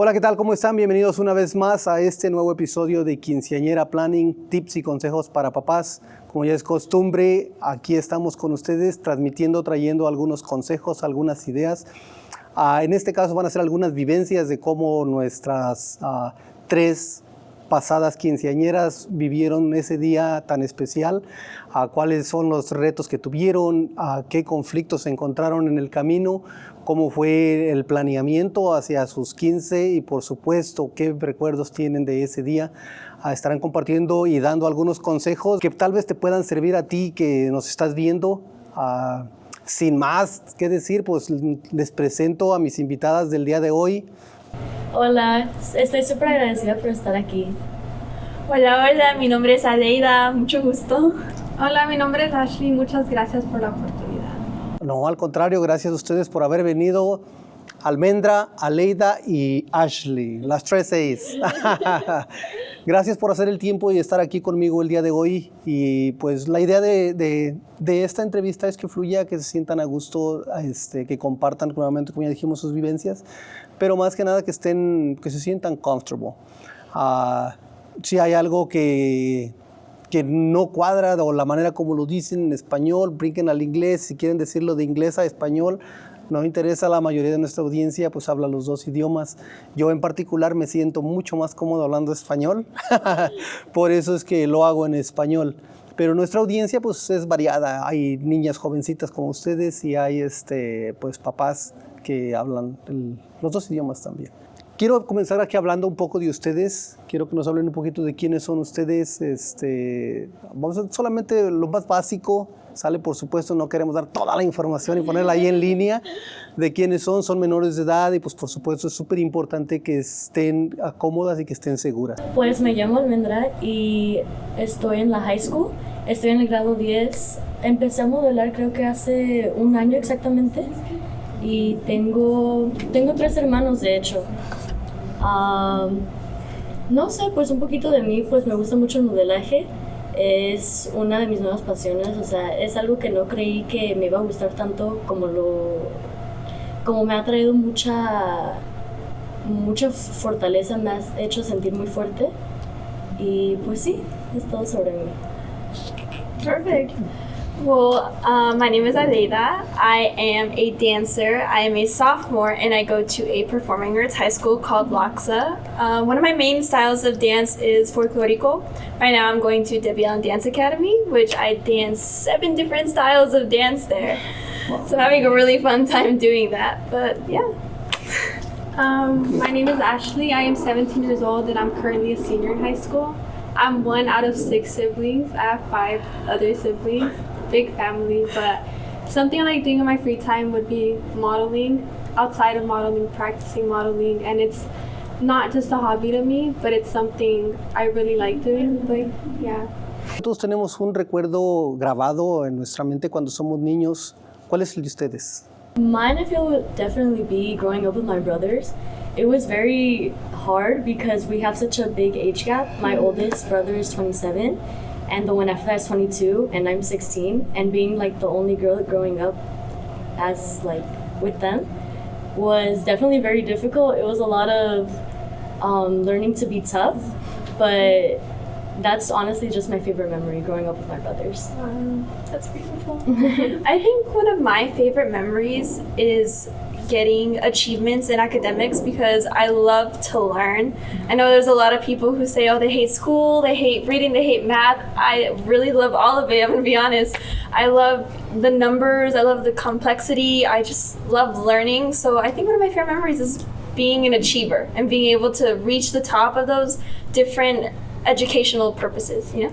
Hola, ¿qué tal? ¿Cómo están? Bienvenidos una vez más a este nuevo episodio de Quinceañera Planning, tips y consejos para papás. Como ya es costumbre, aquí estamos con ustedes transmitiendo, trayendo algunos consejos, algunas ideas. En este caso van a ser algunas vivencias de cómo nuestras tres pasadas quinceañeras vivieron ese día tan especial, cuáles son los retos que tuvieron, qué conflictos se encontraron en el camino, cómo fue el planeamiento hacia sus 15 y por supuesto qué recuerdos tienen de ese día. Estarán compartiendo y dando algunos consejos que tal vez te puedan servir a ti que nos estás viendo. Sin más que decir, pues les presento a mis invitadas del día de hoy. Hola, estoy súper agradecida por estar aquí. Hola, mi nombre es Aleyda, mucho gusto. Hola, mi nombre es Ashley, muchas gracias por la oportunidad. No, al contrario, gracias a ustedes por haber venido. Almendra, Aleyda y Ashley, las tres seis. Gracias por hacer el tiempo y estar aquí conmigo el día de hoy. Y pues la idea de esta entrevista es que fluya, que se sientan a gusto, que compartan nuevamente, como ya dijimos, sus vivencias, pero más que nada que se sientan comfortable. Si hay algo que no cuadra o la manera como lo dicen en español, brinquen al inglés. Si quieren decirlo de inglés a español, no interesa, la mayoría de nuestra audiencia pues habla los dos idiomas. Yo en particular me siento mucho más cómodo hablando español, por eso es que lo hago en español. Pero nuestra audiencia pues es variada, hay niñas jovencitas como ustedes y hay pues papás que hablan los dos idiomas también. Quiero comenzar aquí hablando un poco de ustedes. Quiero que nos hablen un poquito de quiénes son ustedes. Vamos a solamente lo más básico. Sale, por supuesto, no queremos dar toda la información y ponerla ahí en línea de quiénes son menores de edad y pues por supuesto es súper importante que estén cómodas y que estén seguras. Pues me llamo Almendra y estoy en la high school, estoy en el grado 10. Empecé a modelar creo que hace un año exactamente y tengo 3 hermanos de hecho. No sé, pues un poquito de mí, pues me gusta mucho el modelaje. Es una de mis nuevas pasiones, o sea, es algo que no creí que me iba a gustar tanto como me ha traído mucha fortaleza, me ha hecho sentir muy fuerte y pues sí, es todo sobre mí. Perfect. Well, my name is Aleyda. I am a dancer. I am a sophomore and I go to a performing arts high school called LAXA. One of my main styles of dance is folklorico. Right now I'm going to Debian Dance Academy, which I dance 7 different styles of dance there. So I'm having a really fun time doing that, but yeah. My name is Ashley. I am 17 years old and I'm currently a senior in high school. I'm one out of 6 siblings. I have 5 other siblings. Big family, but something I like doing in my free time would be modeling. Outside of modeling, practicing modeling, and it's not just a hobby to me, but it's something I really like doing. But yeah. Todos tenemos un recuerdo grabado en nuestra mente cuando somos niños. ¿Cuál es el de ustedes? Mine, I feel, would definitely be growing up with my brothers. It was very hard because we have such a big age gap. My oldest brother is 27. And the one after that is 22, and I'm 16. And being like the only girl growing up as like with them was definitely very difficult. It was a lot of learning to be tough, but that's honestly just my favorite memory, growing up with my brothers. That's beautiful. I think one of my favorite memories is getting achievements in academics because I love to learn. I know there's a lot of people who say, oh, they hate school, they hate reading, they hate math. I really love all of it, I'm gonna be honest. I love the numbers, I love the complexity, I just love learning. So I think one of my favorite memories is being an achiever and being able to reach the top of those different educational purposes, you know?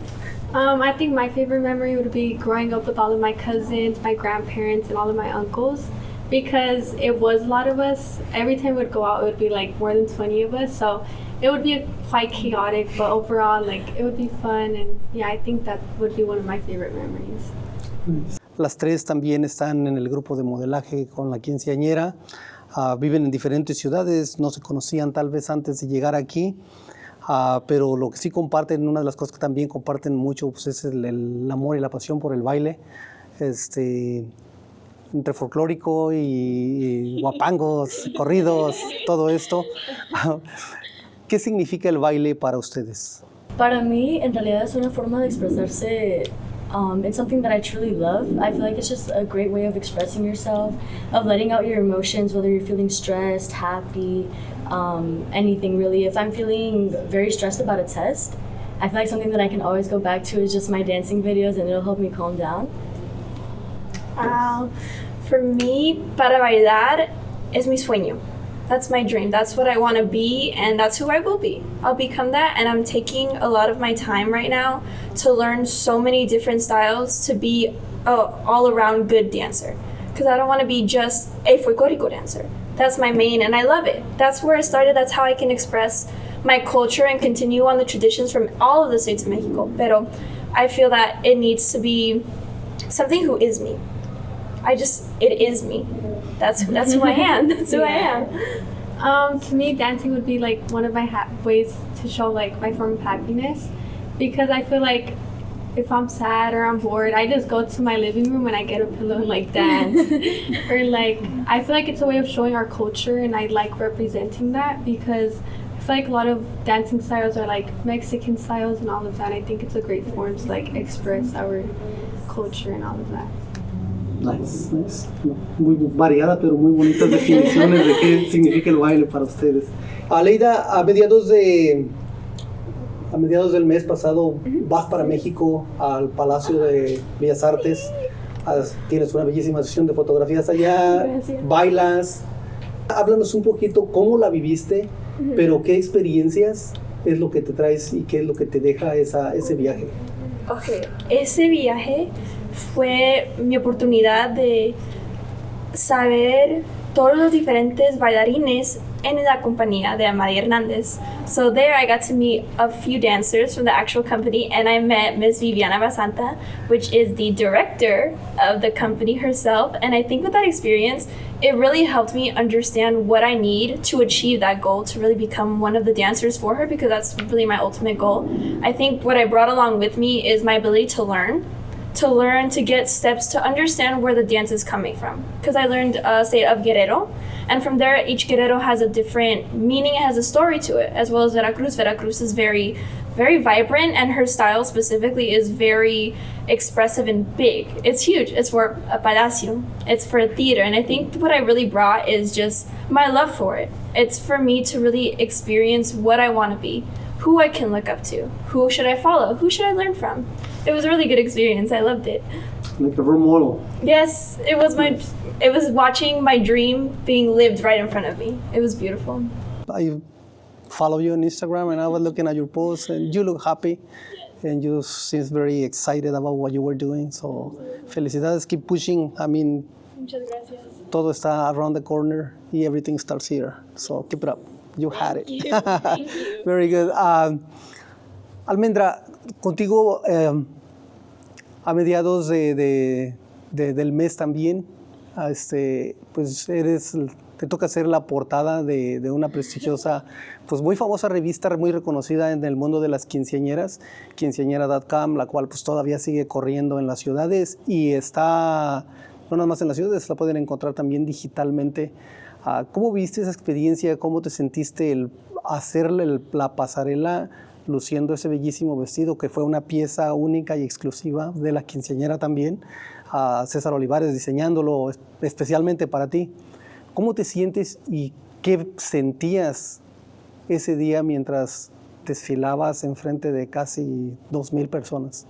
I think my favorite memory would be growing up with all of my cousins, my grandparents, and all of my uncles. Because it was a lot of us. Every time we'd go out, it would be like more than 20 of us. So it would be quite chaotic, but overall, like it would be fun. And yeah, I think that would be one of my favorite memories. Las tres también están en el grupo de modelaje con la quinceañera. Viven en diferentes ciudades, no se conocían tal vez antes de llegar aquí. Pero lo que sí comparten, una de las cosas que también comparten mucho, pues es el amor y la pasión por el baile. entre folclórico y guapangos, corridos, todo esto. ¿Qué significa el baile para ustedes? Para mí, en realidad es una forma de expresarse. It's something that I truly love. I feel like it's just a great way of expressing yourself, of letting out your emotions, whether you're feeling stressed, happy, anything really. If I'm feeling very stressed about a test, I feel like something that I can always go back to is just my dancing videos, and it'll help me calm down. For me, para bailar es mi sueño. That's my dream. That's what I want to be, and that's who I will be. I'll become that, and I'm taking a lot of my time right now to learn so many different styles to be an all-around good dancer. Because I don't want to be just a folklorico dancer. That's my main, and I love it. That's where I started. That's how I can express my culture and continue on the traditions from all of the states of Mexico. Pero I feel that it needs to be something who is me. It is me. That's who I am. That's who I am. To me, dancing would be like one of my ways to show like my form of happiness, because I feel like if I'm sad or I'm bored, I just go to my living room and I get a pillow and like dance. Or like, I feel like it's a way of showing our culture, and I like representing that, because I feel like a lot of dancing styles are like Mexican styles and all of that. I think it's a great form to like express our culture and all of that. Nice. Muy variada, pero muy bonitas definiciones de qué significa el baile para ustedes. Aleyda, a mediados del mes pasado vas para México al Palacio de Bellas Artes. Tienes una bellísima sesión de fotografías allá. Gracias. Bailas. Háblanos un poquito cómo la viviste, pero qué experiencias es lo que te traes y qué es lo que te deja ese viaje. Okay. Ese viaje fue mi oportunidad de saber todos los diferentes bailarines en la compañía de Amadi Hernández. So there I got to meet a few dancers from the actual company, and I met Miss Viviana Basanta, which is the director of the company herself. And I think with that experience, it really helped me understand what I need to achieve that goal, to really become one of the dancers for her, because that's really my ultimate goal. I think what I brought along with me is my ability to learn, to get steps, to understand where the dance is coming from. Because I learned state of Guerrero, and from there each Guerrero has a different meaning, it has a story to it, as well as Veracruz. Veracruz is very, very vibrant, and her style specifically is very expressive and big. It's huge. It's for a palacio, it's for a theater, and I think what I really brought is just my love for it. It's for me to really experience what I want to be, who I can look up to, who should I follow, who should I learn from. It was a really good experience. I loved it. Like a role model. Yes, it was watching my dream being lived right in front of me. It was beautiful. I follow you on Instagram, and I was looking at your posts, and you look happy, and you seem very excited about what you were doing. So, felicidades, keep pushing. I mean, Muchas gracias. todo está around the corner, and everything starts here. So, keep it up. You had it. Thank you. Very good. Almendra, contigo a mediados del mes también, pues te toca hacer la portada de una prestigiosa, pues muy famosa revista, muy reconocida en el mundo de las quinceañeras, quinceañera.com, la cual pues todavía sigue corriendo en las ciudades y está, no nada más en las ciudades, la pueden encontrar también digitalmente. ¿Cómo viste esa experiencia? ¿Cómo te sentiste el hacerle la pasarela luciendo ese bellísimo vestido que fue una pieza única y exclusiva de la quinceañera también? César Olivares diseñándolo especialmente para ti. ¿Cómo te sientes y qué sentías ese día mientras desfilabas en frente de casi 2,000 personas?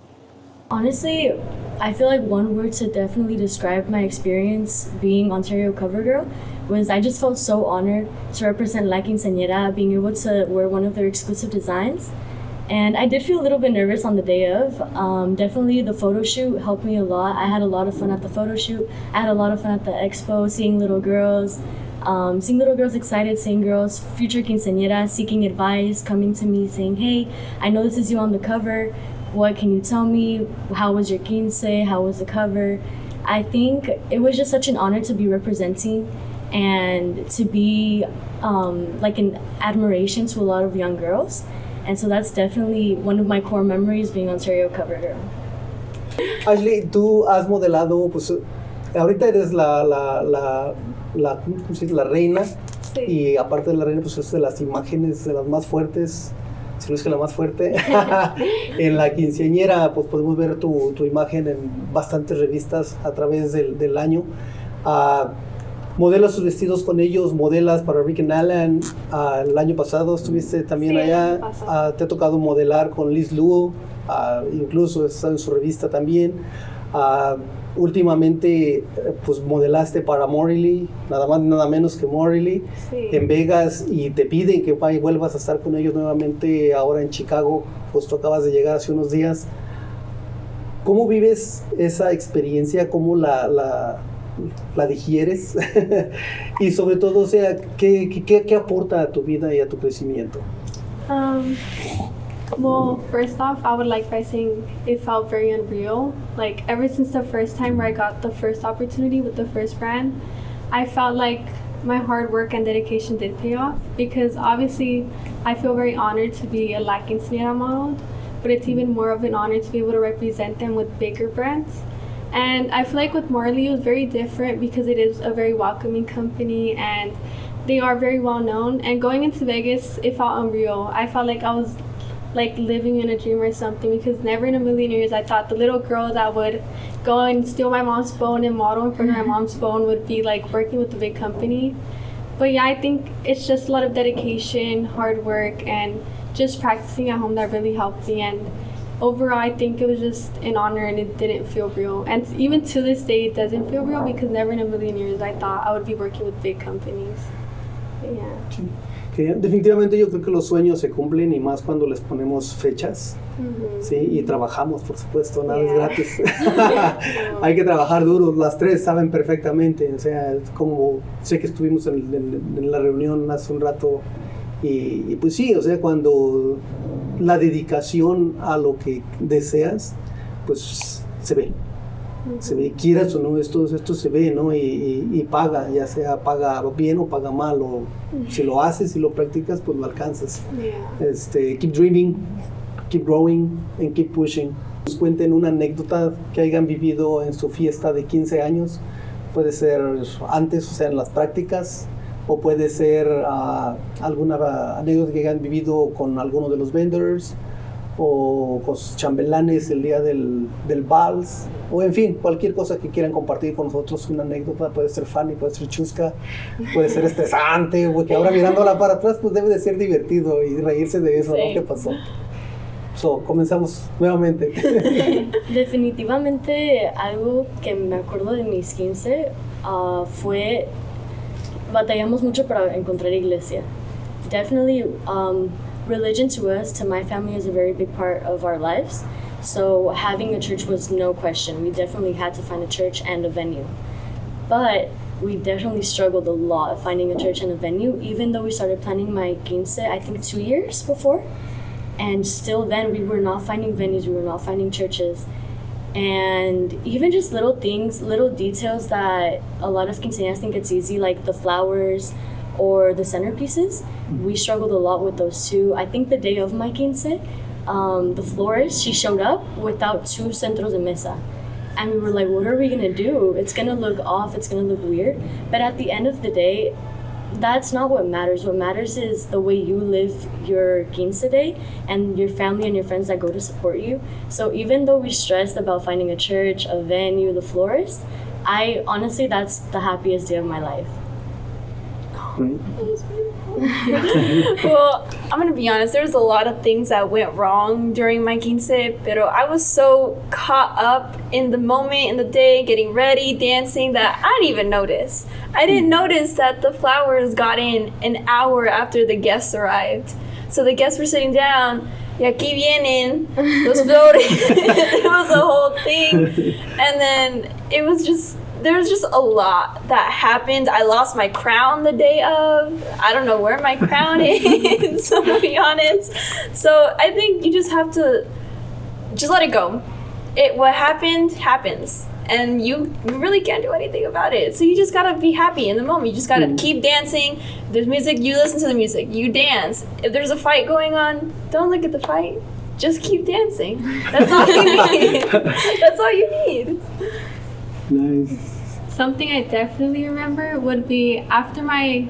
Honestly, I feel like one word to definitely describe my experience being Ontario cover girl was I just felt so honored to represent La Quinceañera, being able to wear one of their exclusive designs. And I did feel a little bit nervous on the day of. Definitely the photo shoot helped me a lot. I had a lot of fun at the photo shoot. I had a lot of fun at the expo, seeing little girls excited, seeing girls, future quinceañeras, seeking advice, coming to me saying, hey, I know this is you on the cover. What can you tell me? How was your quince? How was the cover? I think it was just such an honor to be representing and to be like an admiration to a lot of young girls. And so that's definitely one of my core memories being Ontario cover girl. Ashley, tú has modelado pues, ahorita eres ¿cómo se dice? La reina. Sí. Y aparte de la reina, pues es de las imágenes de las más fuertes, si no es que la más fuerte. En la quinceañera, pues podemos ver tu imagen en bastantes revistas a través del año. Modelas sus vestidos con ellos, modelas para Rick and Alan. El año pasado estuviste también sí, allá. Te ha tocado modelar con Liz Luo, incluso está en su revista también. Últimamente, pues modelaste para Morley, nada más nada menos que Morley, sí. En Vegas, y te piden que vuelvas a estar con ellos nuevamente ahora en Chicago. Pues tú acabas de llegar hace unos días. ¿Cómo vives esa experiencia? ¿Cómo la digieres? Y sobre todo, o sea, ¿qué aporta a tu vida y a tu crecimiento? Well, first off, I would like by saying it felt very unreal. Like, ever since the first time where I got the first opportunity with the first brand, I felt like my hard work and dedication did pay off, because obviously I feel very honored to be a La Quinceañera model, but it's even more of an honor to be able to represent them with bigger brands. And I feel like with Morley, it was very different because it is a very welcoming company and they are very well known. And going into Vegas, it felt unreal. I felt like I was like living in a dream or something, because never in a million years I thought the little girl that would go and steal my mom's phone and model in front of my mom's phone would be like working with a big company. But yeah, I think it's just a lot of dedication, hard work, and just practicing at home that really helped me. And overall, I think it was just an honor and it didn't feel real. And even to this day, it doesn't feel real, because never in a million years I thought I would be working with big companies. But yeah. Que definitivamente yo creo que los sueños se cumplen, y más cuando les ponemos fechas, ¿sí? Y trabajamos, por supuesto, nada es gratis. Hay que trabajar duro, las tres saben perfectamente, o sea, como sé que estuvimos en la reunión hace un rato, y pues sí, o sea, cuando la dedicación a lo que deseas, pues se ve, quieras o no, esto se ve, ¿no? Y paga, ya sea paga bien o paga mal, o si lo haces, si lo practicas, pues lo alcanzas. Keep dreaming, keep growing, and keep pushing. Nos cuenten una anécdota que hayan vivido en su fiesta de 15 años, puede ser antes, o sea, en las prácticas, o puede ser alguna anécdota que hayan vivido con alguno de los vendors, o con sus chambelanes el día del vals, o en fin, cualquier cosa que quieran compartir con nosotros. Una anécdota puede ser funny, puede ser chusca, puede ser estresante, porque ahora mirándola para atrás pues debe de ser divertido y reírse de eso, sí. ¿No? ¿Qué pasó? Comenzamos nuevamente. Definitivamente algo que me acuerdo de mis 15 fue, batallamos mucho para encontrar iglesia. Definitely, religion to us, to my family, is a very big part of our lives. So having a church was no question. We definitely had to find a church and a venue. But we definitely struggled a lot finding a church and a venue, even though we started planning my quince, I think 2 years before. And still then, we were not finding venues, we were not finding churches. And even just little things, little details that a lot of quinceañeras think it's easy, like the flowers or the centerpieces. We struggled a lot with those too. I think the day of my quince, the florist, she showed up without 2 centros de mesa. And we were like, what are we gonna do? It's gonna look off, it's gonna look weird. But at the end of the day, that's not what matters. What matters is the way you live your quince day and your family and your friends that go to support you. So even though we stressed about finding a church, a venue, the florist, I honestly, that's the happiest day of my life. Well, I'm gonna be honest, there's a lot of things that went wrong during my quince, pero I was so caught up in the moment, in the day, getting ready, dancing, that I didn't even notice. I didn't notice that the flowers got in an hour after the guests arrived. So the guests were sitting down, y aquí vienen los flores. It was a whole thing. And then there was just a lot that happened. I lost my crown the day of. I don't know where my crown is, to be honest. So I think you just have to just let it go. What happened, happens. And you really can't do anything about it. So you just gotta be happy in the moment. You just gotta keep dancing. If there's music, you listen to the music. You dance. If there's a fight going on, don't look at the fight. Just keep dancing. That's all you need. That's all you need. Nice. something I definitely remember would be after my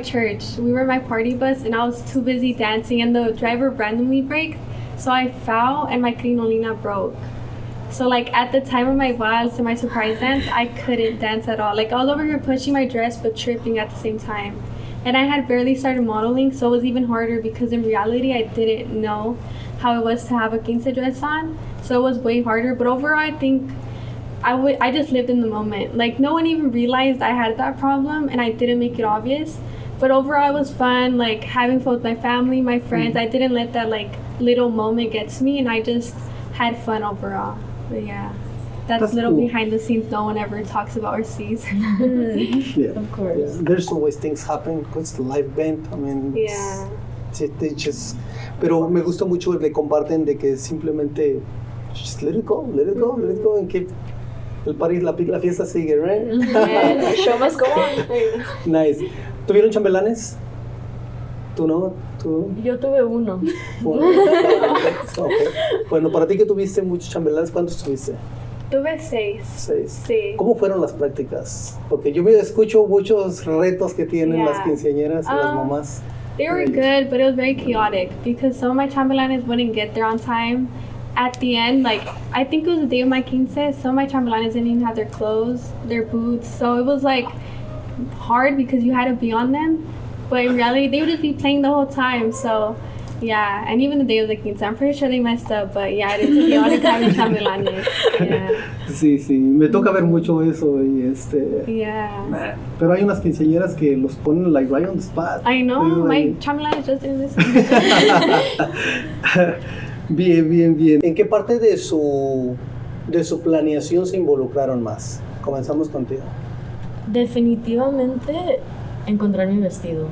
church. We were in my party bus and I was too busy dancing and the driver randomly braked. So I fell and my crinolina broke. So like at the time of my vals and my surprise dance, I couldn't dance at all. Like I was over here pushing my dress but tripping at the same time. And I had barely started modeling, so it was even harder because in reality I didn't know how it was to have a quince dress on. So it was way harder. But overall I think I just lived in the moment. Like no one even realized I had that problem and I didn't make it obvious. But overall it was fun, like having fun with my family, my friends. I didn't let that like little moment get to me and I just had fun overall. But yeah, that's little cool. behind the scenes no one ever talks about or sees. Yeah. Of course. Yeah. There's always things happen because it's a live band. I mean, Yeah. Pero me gusta mucho el que comparten de que simplemente just let it go, en que el party, la fiesta sigue, right? The show must go on. Nice. ¿Tuvieron chambelanes? ¿Tú no? ¿Tú? Yo tuve uno. Okay. Bueno, para ti que tuviste muchos chambelanes, ¿cuántos tuviste? Tuve 6. 6. Sí. ¿Cómo fueron las prácticas? Porque yo me escucho muchos retos que tienen Yeah. las quinceañeras y las mamás. They were good, but it was very chaotic because some of my chambelanes wouldn't get there on time. At the end, like, I think it was the day of my quince, some of my chambelanes didn't even have their clothes, their boots, so it was like hard because you had to be on them, but in reality, they would just be playing the whole time, so yeah, and even the day of the quince, I'm pretty sure they messed up, but yeah, it is chaotic having chambelanes, yeah. Sí, me toca ver mucho eso y Yeah. pero hay unas quinceañeras que los ponen like right on the spot. I know, Pero, my chambelanes just didn't listen. Bien. ¿En qué parte de su planeación se involucraron más? Comenzamos contigo. Definitivamente encontrar mi vestido.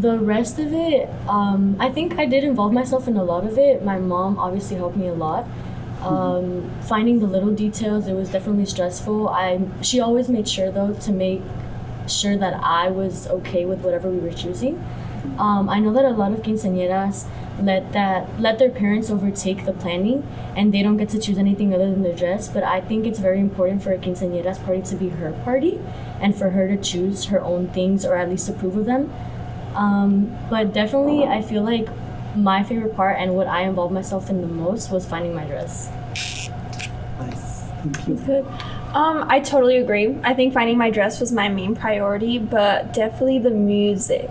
The rest of it, I think I did involve myself in a lot of it. My mom obviously helped me a lot. Finding the little details, it was definitely stressful. She always made sure though to make sure that I was okay with whatever we were choosing. I know that a lot of quinceañeras let their parents overtake the planning and they don't get to choose anything other than their dress, but I think it's very important for a quinceañera's party to be her party and for her to choose her own things or at least approve of them. But definitely I feel like my favorite part and what I involved myself in the most was finding my dress. Nice. Thank you. Good. I totally agree. I think finding my dress was my main priority, but definitely the music.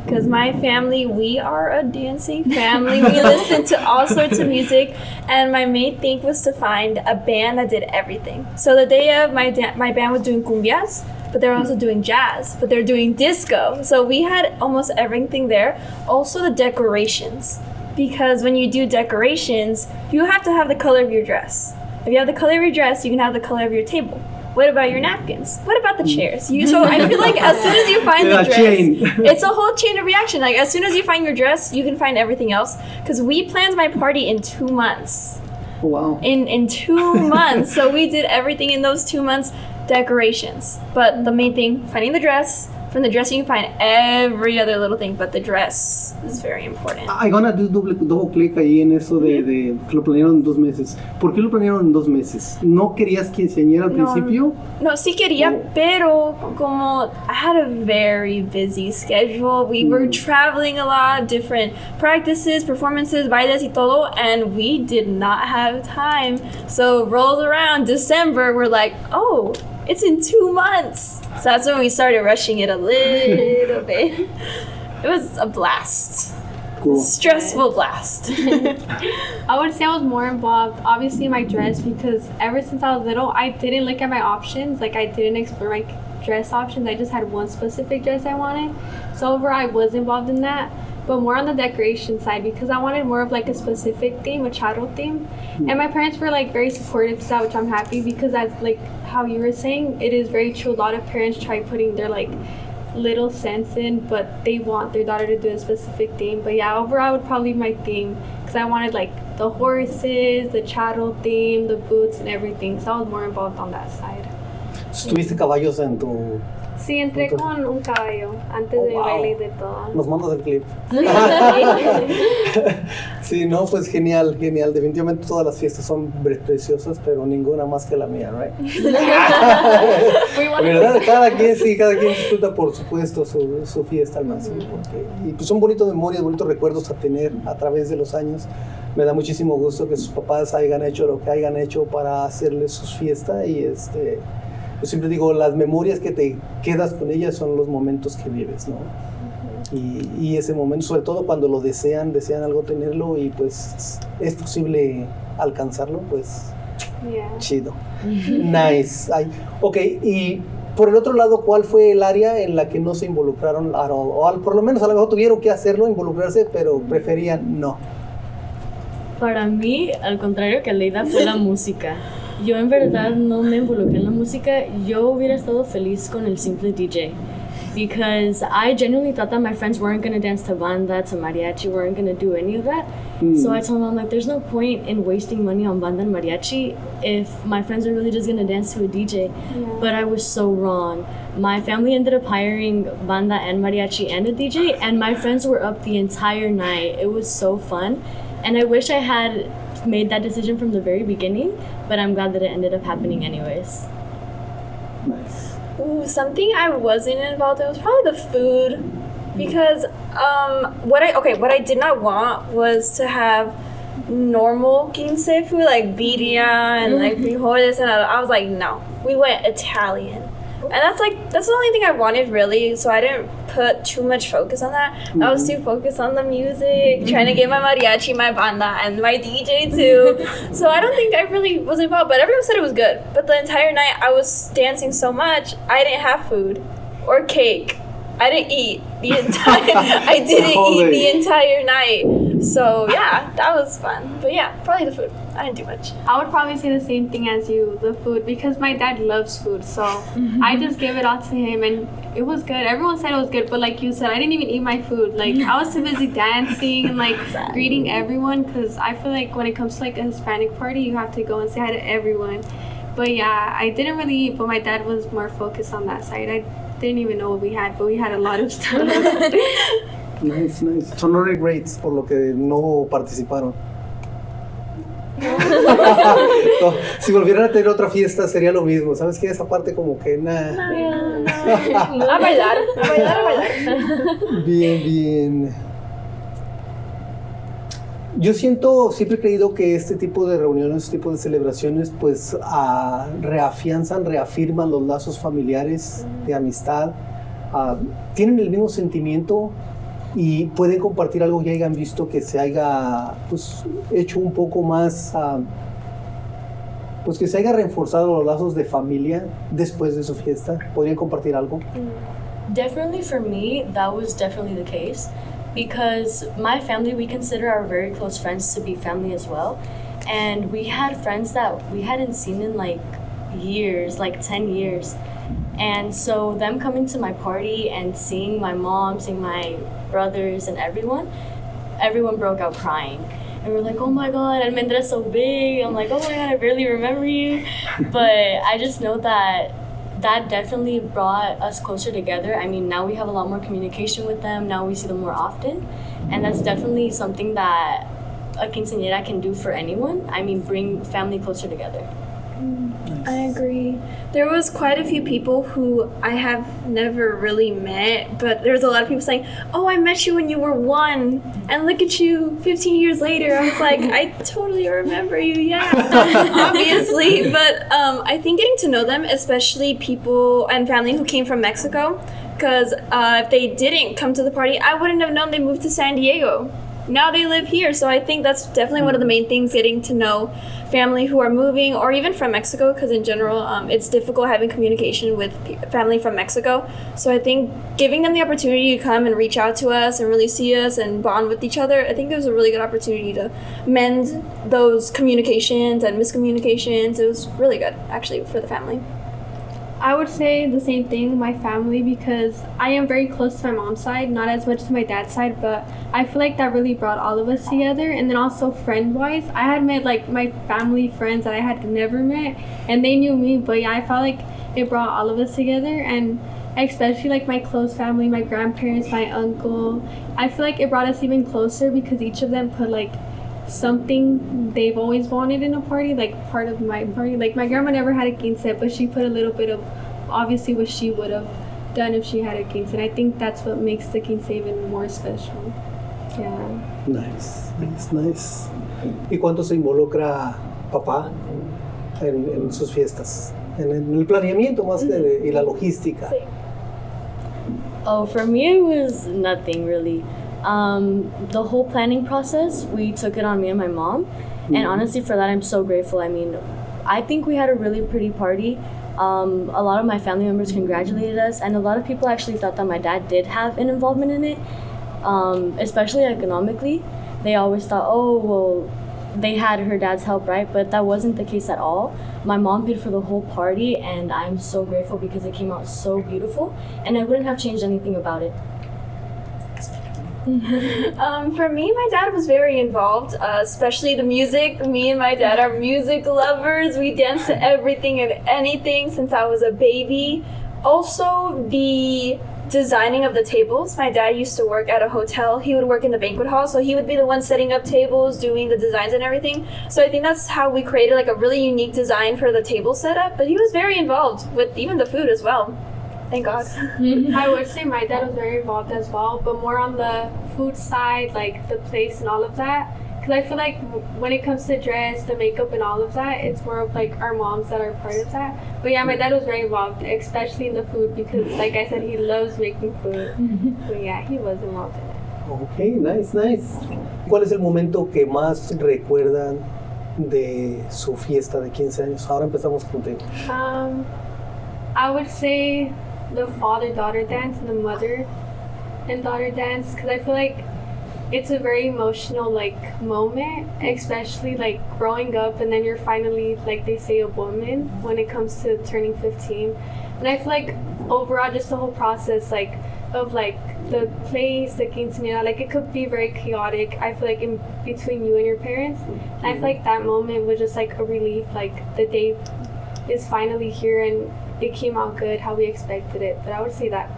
Because my family, we are a dancing family. We listen to all sorts of music, and my main thing was to find a band that did everything. So the day of my band was doing cumbias, but they're also doing jazz, but they're doing disco. So we had almost everything there. Also the decorations, because when you do decorations, you have to have the color of your dress. If you have the color of your dress, you can have the color of your table. What about your napkins? What about the chairs? So I feel like as soon as you find the dress, it's a whole chain of reaction. Like as soon as you find your dress, you can find everything else. Because we planned my party in 2 months. Wow. In 2 months. So we did everything in those 2 months, decorations. But the main thing, finding the dress. From the dress you can find every other little thing, but the dress is very important. I'm gonna do double click ahí en eso de que lo planearon en 2 meses. ¿Por qué lo planearon en 2 meses? ¿No querías quinceañera al principio? No, sí quería, pero como I had a very busy schedule. We were traveling a lot, different practices, performances, bailes y todo, and we did not have time. So rolls around December, we're like, oh, it's in 2 months. So that's when we started rushing it a little bit. It was a blast. Cool. Stressful blast. I would say I was more involved, obviously, in my dress because ever since I was little, I didn't look at my options. Like, I didn't explore my dress options. I just had one specific dress I wanted. So overall, I was involved in that, but more on the decoration side because I wanted more of like a specific theme, a charro theme. And my parents were like very supportive to that, which I'm happy because that's like how you were saying, it is very true. A lot of parents try putting their like little sense in, but they want their daughter to do a specific theme. But yeah, overall would probably be my theme because I wanted like the horses, the charro theme, the boots and everything. So I was more involved on that side. ¿Tuviste caballos en Sí, entré con un caballo antes de baile y de todo. Nos mandas el clip. Sí, no, pues genial. Definitivamente todas las fiestas son preciosas, pero ninguna más que la mía, ¿right? ¿Verdad? Cada quien disfruta, por supuesto, su fiesta al máximo. Y pues son bonitas memorias, bonitos recuerdos a tener a través de los años. Me da muchísimo gusto que sus papás hayan hecho lo que hayan hecho para hacerles sus fiestas y yo siempre digo, las memorias que te quedas con ellas son los momentos que vives, ¿no? Y ese momento, sobre todo cuando lo desean algo tenerlo y pues es posible alcanzarlo, pues chido. Nice. Ok, y por el otro lado, ¿cuál fue el área en la que no se involucraron? O por lo menos a lo mejor tuvieron que hacerlo, involucrarse, pero preferían no. Para mí, al contrario que Aleyda, fue la música. Yo en verdad no me involucré en la música. Yo hubiera estado feliz con el simple DJ. Because I genuinely thought that my friends weren't going to dance to banda, to mariachi, weren't going to do any of that. So I told them, I'm like, there's no point in wasting money on banda and mariachi if my friends are really just going to dance to a DJ. But I was so wrong. My family ended up hiring banda and mariachi and a DJ, and my friends were up the entire night. It was so fun. And I wish I had made that decision from the very beginning, but I'm glad that it ended up happening anyways. Nice. Ooh, something I wasn't involved in was probably the food, because what I did not want was to have normal quince food like birria and like frijoles, and I was like, no, we went Italian. And that's the only thing I wanted really, so I didn't put too much focus on that. I was too focused on the music, trying to get my mariachi, my banda, and my DJ too. So I don't think I really was involved, but everyone said it was good. But the entire night I was dancing so much, I didn't have food or cake. I didn't eat the entire night. So yeah, that was fun. But yeah, probably the food. I didn't do much. I would probably say the same thing as you, the food, because my dad loves food, so I just gave it all to him, and it was good. Everyone said it was good, but like you said, I didn't even eat my food. Like, I was too busy dancing and like greeting everyone, because I feel like when it comes to like a Hispanic party, you have to go and say hi to everyone. But yeah, I didn't really eat, but my dad was more focused on that side. I didn't even know what we had, but we had a lot of stuff. Nice. So no regrets por lo que no participaron. No, si volvieran a tener otra fiesta sería lo mismo, ¿sabes qué? Esa parte como que A bailar. Bien. Yo siempre he creído que este tipo de reuniones, este tipo de celebraciones, pues reafirman los lazos familiares de amistad, tienen el mismo sentimiento y pueden compartir algo que hayan visto que se haya pues, hecho un poco más, pues que se haya reforzado los lazos de familia después de su fiesta. ¿Podrían compartir algo? Definitely for me, that was definitely the case. Because my family, we consider our very close friends to be family as well. And we had friends that we hadn't seen in like years, like 10 years. And so them coming to my party and seeing my mom, seeing my brothers and everyone broke out crying. And we're like, oh my God, Almendra's so big. I'm like, oh my God, I barely remember you. But I just know that definitely brought us closer together. I mean, now we have a lot more communication with them. Now we see them more often. And that's definitely something that a quinceañera can do for anyone. I mean, bring family closer together. I agree. There was quite a few people who I have never really met, but there's a lot of people saying, oh, I met you when you were 1, and look at you 15 years later. I was like, I totally remember you, yeah, obviously. But I think getting to know them, especially people and family who came from Mexico, because if they didn't come to the party, I wouldn't have known they moved to San Diego. Now they live here, so I think that's definitely one of the main things, getting to know family who are moving, or even from Mexico, because in general it's difficult having communication with family from Mexico. So I think giving them the opportunity to come and reach out to us and really see us and bond with each other, I think it was a really good opportunity to mend those communications and miscommunications. It was really good, actually, for the family. I would say the same thing, my family, because I am very close to my mom's side, not as much to my dad's side, but I feel like that really brought all of us together. And then also friend-wise, I had met like my family friends that I had never met, and they knew me, but yeah, I felt like it brought all of us together. And especially like my close family, my grandparents, my uncle. I feel like it brought us even closer because each of them put like something they've always wanted in a party, like part of my party. Like my grandma never had a quince, but she put a little bit of obviously what she would have done if she had a quince, and I think that's what makes the quince even more special. Yeah. Nice. ¿Y cuánto se involucra papá en sus fiestas? En el planeamiento más que y la logística. Oh, for me it was nothing really. The whole planning process, we took it on me and my mom. And honestly, for that, I'm so grateful. I mean, I think we had a really pretty party. A lot of my family members congratulated us, and a lot of people actually thought that my dad did have an involvement in it, especially economically. They always thought, oh, well, they had her dad's help, right? But that wasn't the case at all. My mom paid for the whole party, and I'm so grateful because it came out so beautiful, and I wouldn't have changed anything about it. For me, my dad was very involved, especially the music. Me and my dad are music lovers. We dance to everything and anything since I was a baby. Also, the designing of the tables. My dad used to work at a hotel. He would work in the banquet hall, so he would be the one setting up tables, doing the designs and everything. So I think that's how we created like a really unique design for the table setup. But he was very involved with even the food as well. Thank God. I would say my dad was very involved as well, but more on the food side, like the place and all of that. Because I feel like when it comes to dress, the makeup and all of that, it's more of like our moms that are part of that. But yeah, my dad was very involved, especially in the food, because like I said, he loves making food. But yeah, he was involved in it. Okay, nice. ¿Cuál es el momento que más recuerdan de su fiesta de 15 años? Ahora empezamos contigo. I would say the father-daughter dance and the mother and daughter dance, because I feel like it's a very emotional like moment, especially like growing up and then you're finally, like they say, a woman when it comes to turning 15. And I feel like overall just the whole process like of like the place, the quinceañera, like it could be very chaotic, I feel like, in between you and your parents. And I feel like that moment was just like a relief, like the day is finally here and it came out good how we expected it. But I would say that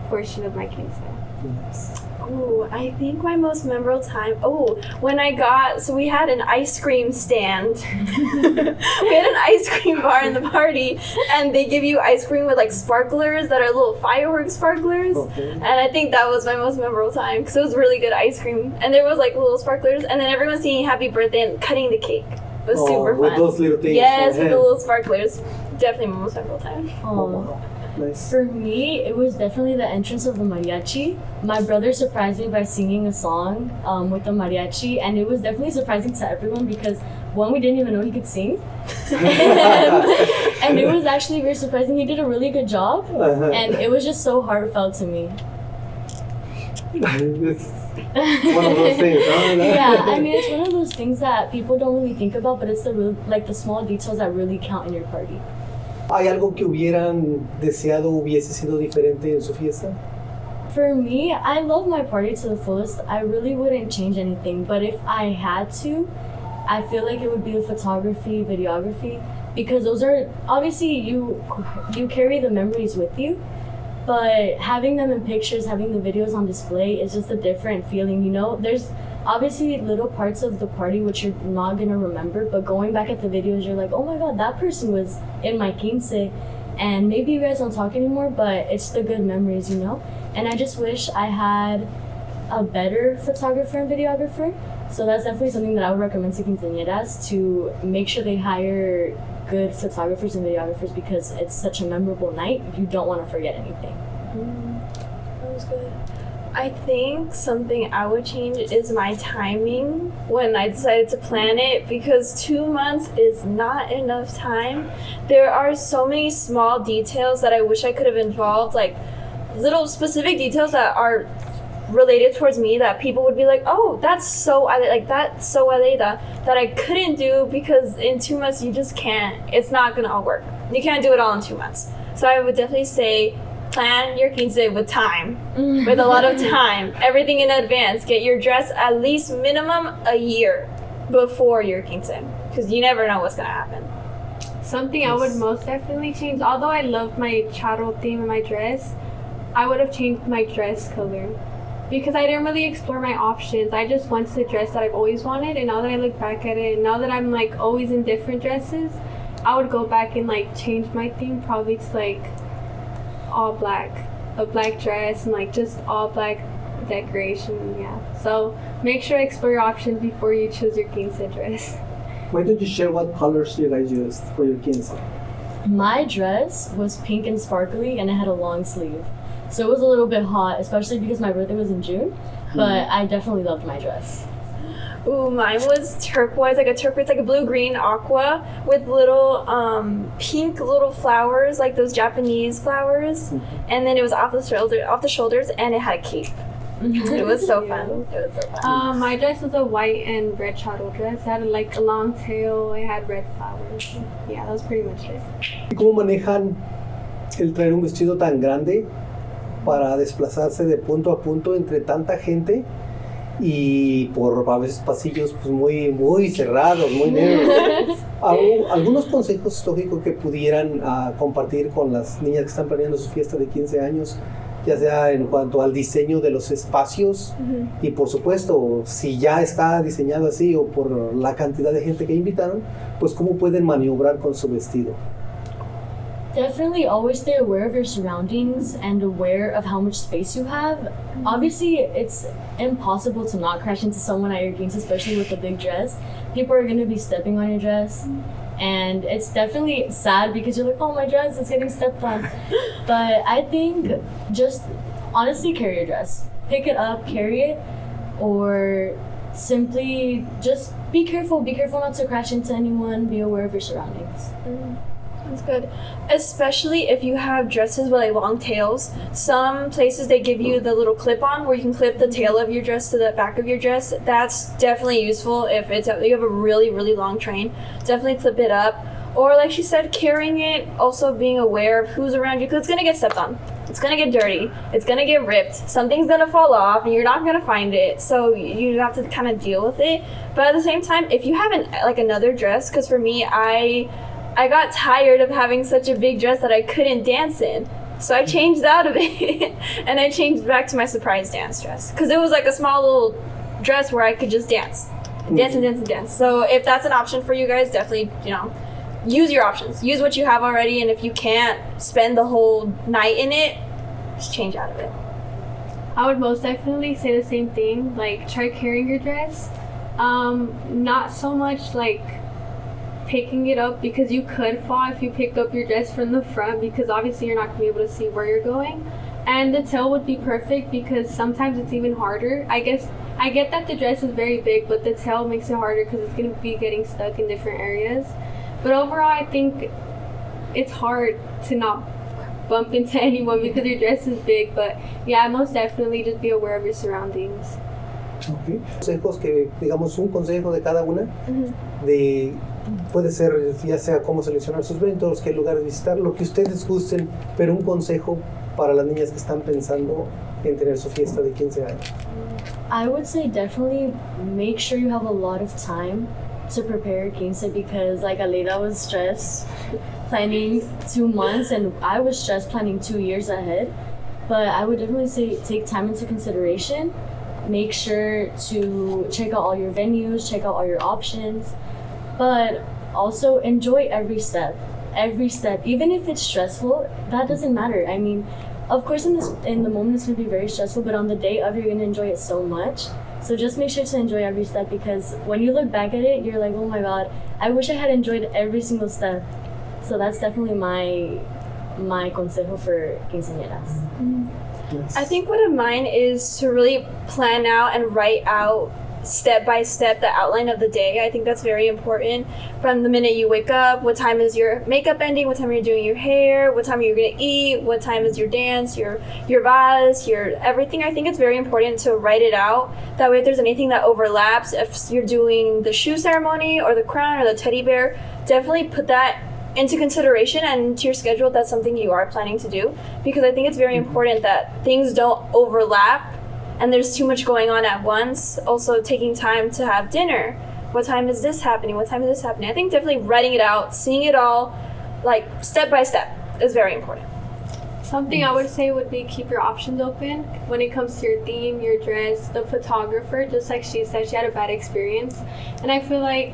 portion of my quince. Oh, I think my most memorable time. Oh, when we had an ice cream stand. We had an ice cream bar in the party, and they give you ice cream with like sparklers that are little fireworks sparklers. Okay. And I think that was my most memorable time because it was really good ice cream, and there was like little sparklers, and then everyone singing happy birthday and cutting the cake. It was super fun. With those little things. Yes, with the little sparklers. Definitely my most memorable time. Oh. Nice. For me, it was definitely the entrance of the mariachi. My brother surprised me by singing a song with the mariachi, and it was definitely surprising to everyone because one, we didn't even know he could sing, and it was actually very surprising. He did a really good job, and it was just so heartfelt to me. It's one of those things, huh? Yeah, I mean, it's one of those things that people don't really think about, but it's the small details that really count in your party. ¿Hay algo que hubieran deseado hubiese sido diferente en su fiesta? For me, I love my party to the fullest. I really wouldn't change anything, but if I had to, I feel like it would be the photography, videography, because those are, obviously you carry the memories with you, but having them in pictures, having the videos on display is just a different feeling, you know? There's obviously little parts of the party which you're not gonna remember, but going back at the videos, you're like, oh my god, that person was in my quince, and maybe you guys don't talk anymore, but it's the good memories, you know? And I just wish I had a better photographer and videographer, so that's definitely something that I would recommend to quinceañeras, to make sure they hire good photographers and videographers because it's such a memorable night, you don't want to forget anything. That was good. I think something I would change is my timing when I decided to plan it, because 2 months is not enough time. There are so many small details that I wish I could have involved, like little specific details that are related towards me that people would be like, oh, that's so Aleyda, that I couldn't do because in 2 months you just can't. It's not gonna all work. You can't do it all in 2 months. So I would definitely say plan your quince with time, with a lot of time, everything in advance. Get your dress at least minimum a year before your quince, because you never know what's gonna happen. Something I would most definitely change, although I loved my chador theme in my dress, I would have changed my dress color. Because I didn't really explore my options. I just went to the dress that I've always wanted, and now that I look back at it, and now that I'm like always in different dresses, I would go back and like change my theme probably to like all black. A black dress and like just all black decoration, yeah. So make sure to explore your options before you choose your quince dress. Why don't you share what colors you guys used for your quince? My dress was pink and sparkly, and it had a long sleeve. So it was a little bit hot, especially because my birthday was in June, but I definitely loved my dress. Ooh, mine was turquoise, like a blue-green aqua with little pink little flowers, like those Japanese flowers. And then it was off the shoulders, and it had a cape. It was so fun. My dress was a white and red chador dress. It had like a long tail, it had red flowers. Yeah, that was pretty much it. ¿Cómo manejan el traer un vestido tan grande para desplazarse de punto a punto entre tanta gente y por a veces pasillos pues muy cerrados, muy negros? Algunos consejos lógicos que pudieran compartir con las niñas que están planeando su fiesta de 15 años, ya sea en cuanto al diseño de los espacios y por supuesto si ya está diseñado así o por la cantidad de gente que invitaron, pues cómo pueden maniobrar con su vestido. Definitely always stay aware of your surroundings and aware of how much space you have. Obviously, it's impossible to not crash into someone at your quince, especially with a big dress. People are going to be stepping on your dress. And it's definitely sad because you're like, oh, my dress is getting stepped on. But I think just honestly carry your dress. Pick it up, carry it, or simply just be careful. Be careful not to crash into anyone. Be aware of your surroundings. That's good. Especially if you have dresses with like long tails. Some places they give you the little clip-on where you can clip the tail of your dress to the back of your dress. That's definitely useful if you have a really, really long train. Definitely clip it up. Or like she said, carrying it, also being aware of who's around you because it's going to get stepped on. It's going to get dirty. It's going to get ripped. Something's going to fall off and you're not going to find it. So you have to kind of deal with it. But at the same time, if you have another dress, because for me, I got tired of having such a big dress that I couldn't dance in. So I changed out of it and I changed back to my surprise dance dress. Because it was like a small little dress where I could just dance. Dance. So if that's an option for you guys, definitely, use your options. Use what you have already, and if you can't spend the whole night in it, just change out of it. I would most definitely say the same thing. Like, try carrying your dress. Not so much like picking it up because you could fall if you pick up your dress from the front because obviously you're not going to be able to see where you're going. And the tail would be perfect because sometimes it's even harder. I get that the dress is very big, but the tail makes it harder because it's going to be getting stuck in different areas. But overall, I think it's hard to not bump into anyone because your dress is big. But yeah, most definitely just be aware of your surroundings. Okay. Consejos que, digamos, un consejo de cada una, puede ser ya sea cómo seleccionar sus eventos, qué lugares visitar, lo que ustedes gusten, pero un consejo para las niñas que están pensando en tener su fiesta de 15 años. I would say definitely make sure you have a lot of time to prepare quince because like Aleyda was stressed planning 2 months and I was stressed planning 2 years ahead. But I would definitely say take time into consideration. Make sure to check out all your venues, check out all your options, but also enjoy every step. Even if it's stressful, that doesn't matter. I mean, of course in the moment it's going to be very stressful, but on the day of you're going to enjoy it so much. So just make sure to enjoy every step because when you look back at it, you're like, oh my god, I wish I had enjoyed every single step. So that's definitely my consejo for quinceañeras. Yes. I think one of mine is to really plan out and write out step by step the outline of the day. I think that's very important. From the minute you wake up, what time is your makeup ending, what time are you doing your hair, what time are you going to eat, what time is your dance, your vase, your everything. I think it's very important to write it out. That way if there's anything that overlaps, if you're doing the shoe ceremony or the crown or the teddy bear, definitely put that into consideration and to your schedule if that's something you are planning to do, because I think it's very important that things don't overlap and there's too much going on at once. Also taking time to have dinner, what time is this happening? What time is this happening? I think definitely writing it out, seeing it all, like step by step, is very important. Something I would say would be keep your options open when it comes to your theme, your dress, the photographer. Just like she said, she had a bad experience. And I feel like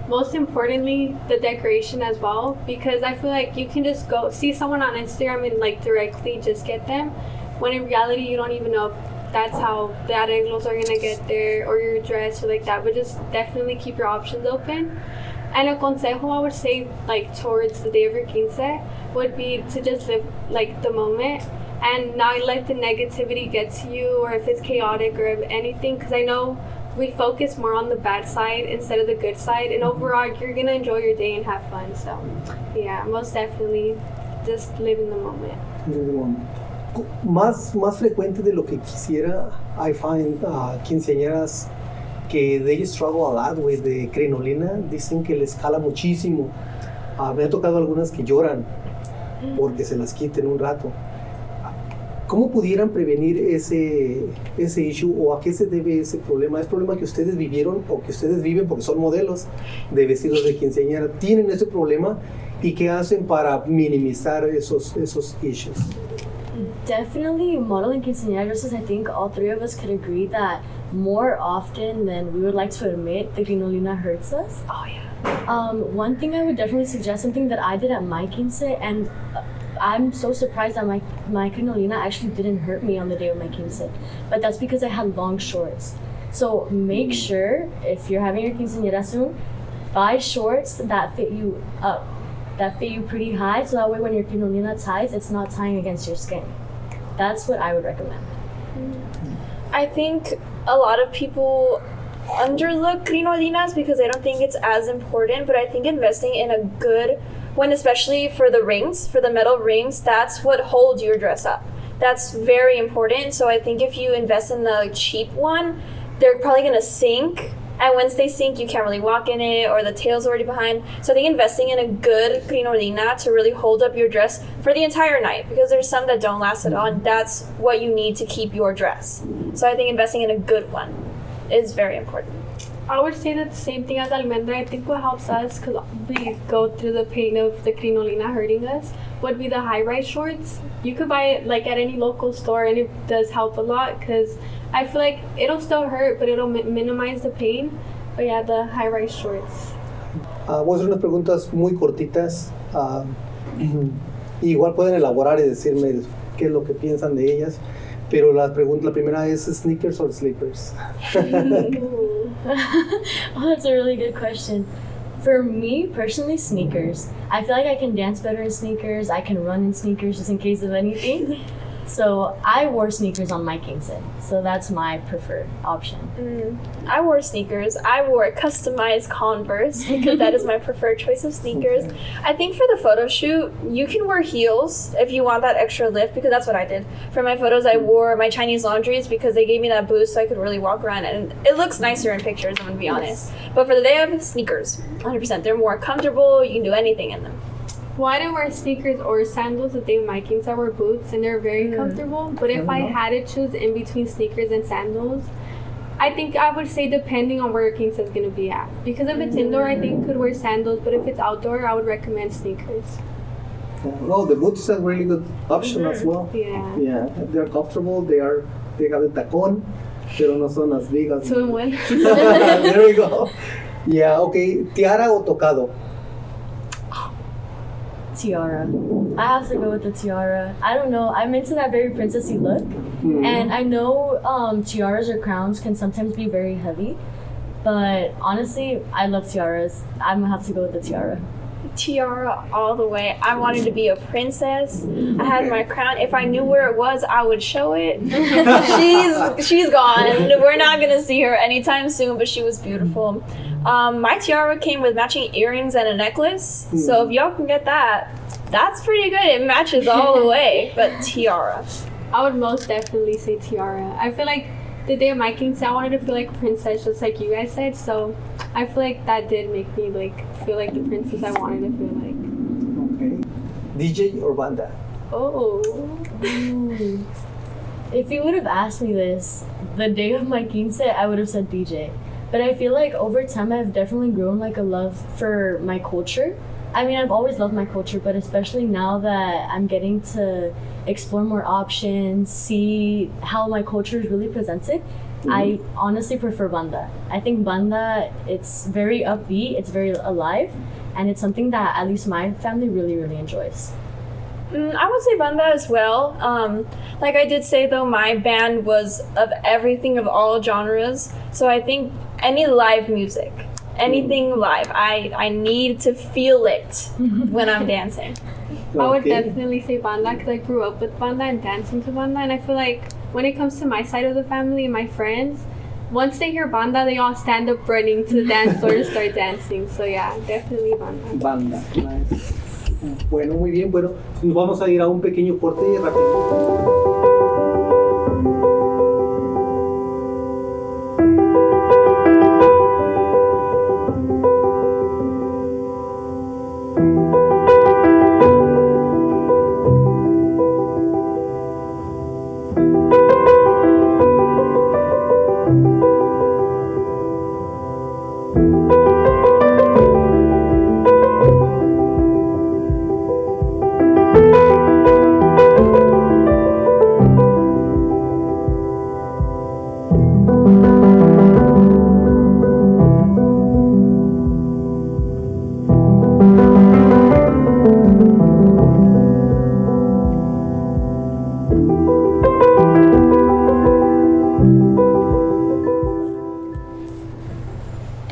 most importantly, the decoration as well, because I feel like you can just go see someone on Instagram and like directly just get them, when in reality you don't even know if that's how the arreglos are gonna get there or your dress or like that. But just definitely keep your options open. And a consejo I would say, like towards the day of your quince, would be to just live like the moment and not let the negativity get to you, or if it's chaotic or anything, because I know we focus more on the bad side instead of the good side, and overall you're gonna enjoy your day and have fun. So yeah, most definitely just live in the moment. Más frecuente de lo que quisiera, I find quinceañeras que they struggle a lot with the crinolina. Dicen que les cala muchísimo. Me ha tocado algunas que lloran porque se las quiten un rato. ¿Cómo pudieran prevenir ese issue, o a qué se debe ese problema? ¿Es problema que ustedes vivieron o que ustedes viven porque son modelos de vestidos de quinceañera? ¿Tienen ese problema y qué hacen para minimizar esos issues? Definitely, modeling quinceañera dresses, I think all three of us could agree that more often than we would like to admit, the crinolina hurts us. Oh yeah. One thing I would definitely suggest, something that I did at my quince, and I'm so surprised that my crinolina actually didn't hurt me on the day of my quince, but that's because I had long shorts. So make sure, if you're having your quinceañera soon, buy shorts that fit you up, that fit you pretty high, so that way when your crinolina ties, it's not tying against your skin. That's what I would recommend. I think a lot of people underlook crinolinas because they don't think it's as important, but I think investing in a good one, especially for the rings, for the metal rings, that's what holds your dress up. That's very important. So I think if you invest in the cheap one, they're probably gonna sink, and once they sink, you can't really walk in it, or the tail's already behind. So I think investing in a good crinolina to really hold up your dress for the entire night, because there's some that don't last at all, and that's what you need to keep your dress. So I think investing in a good one is very important. I would say that the same thing as Almendra. I think what helps us, because we go through the pain of the crinolina hurting us, would be the high-rise shorts. You could buy it like at any local store, and it does help a lot, because I feel like it'll still hurt, but it'll minimize the pain. But yeah, the high-rise shorts. Voy a hacer unas preguntas muy cortitas. Igual pueden elaborar y decirme qué es lo que piensan de ellas. Pero la primera es sneakers or slippers. Oh, that's a really good question. For me, personally, sneakers. I feel like I can dance better in sneakers. I can run in sneakers just in case of anything. So I wore sneakers on my quince. So that's my preferred option. I wore sneakers. I wore customized Converse because that is my preferred choice of sneakers. Okay. I think for the photo shoot, you can wear heels if you want that extra lift, because that's what I did. For my photos, I wore my Chinese laundries because they gave me that boost so I could really walk around, and it looks nicer in pictures, I'm gonna be honest. But for the day of sneakers, 100%. They're more comfortable. You can do anything in them. Well, I didn't wear sneakers or sandals the day of my quince. I wore boots, and they're very comfortable. But if I had to choose in between sneakers and sandals, I think I would say depending on where your quince is going to be at. Because if it's indoor, I think you could wear sandals. But if it's outdoor, I would recommend sneakers. No, the boots are a really good option as well. Yeah. Yeah, they're comfortable. They have the tacón, pero no son las ligas. 2 in 1. There we go. Yeah, okay. Tiara o tocado? Tiara. I have to go with the tiara. I don't know. I'm into that very princessy look. And I know tiaras or crowns can sometimes be very heavy. But honestly, I love tiaras. I'm going to have to go with the tiara. Tiara all the way. I wanted to be a princess. I had my crown. If I knew where it was, I would show it. She's gone. We're not gonna see her anytime soon, but she was beautiful. My tiara came with matching earrings and a necklace. So if y'all can get that, that's pretty good. It matches all the way. But tiara. I would most definitely say tiara. I feel like the day of my quince, I wanted to feel like a princess, just like you guys said. So I feel like that did make me feel like the princess I wanted to feel like. Okay. DJ or banda? Oh. If you would have asked me this the day of my quince, I would have said DJ. But I feel like over time I've definitely grown like a love for my culture. I mean, I've always loved my culture, but especially now that I'm getting to explore more options, see how my culture is really presented, I honestly prefer banda. I think banda, it's very upbeat, it's very alive, and it's something that at least my family really, really enjoys. I would say banda as well. Like I did say though, my band was of everything, of all genres. So I think any live music, anything live, I need to feel it when I'm dancing. I would definitely say banda because I grew up with banda and dancing to banda, and I feel like when it comes to my side of the family, my friends, once they hear banda, they all stand up running to the dance floor to start dancing. So yeah, definitely banda. Banda, nice. Bueno, muy bien. Bueno, nos vamos a ir a un pequeño corte rápido.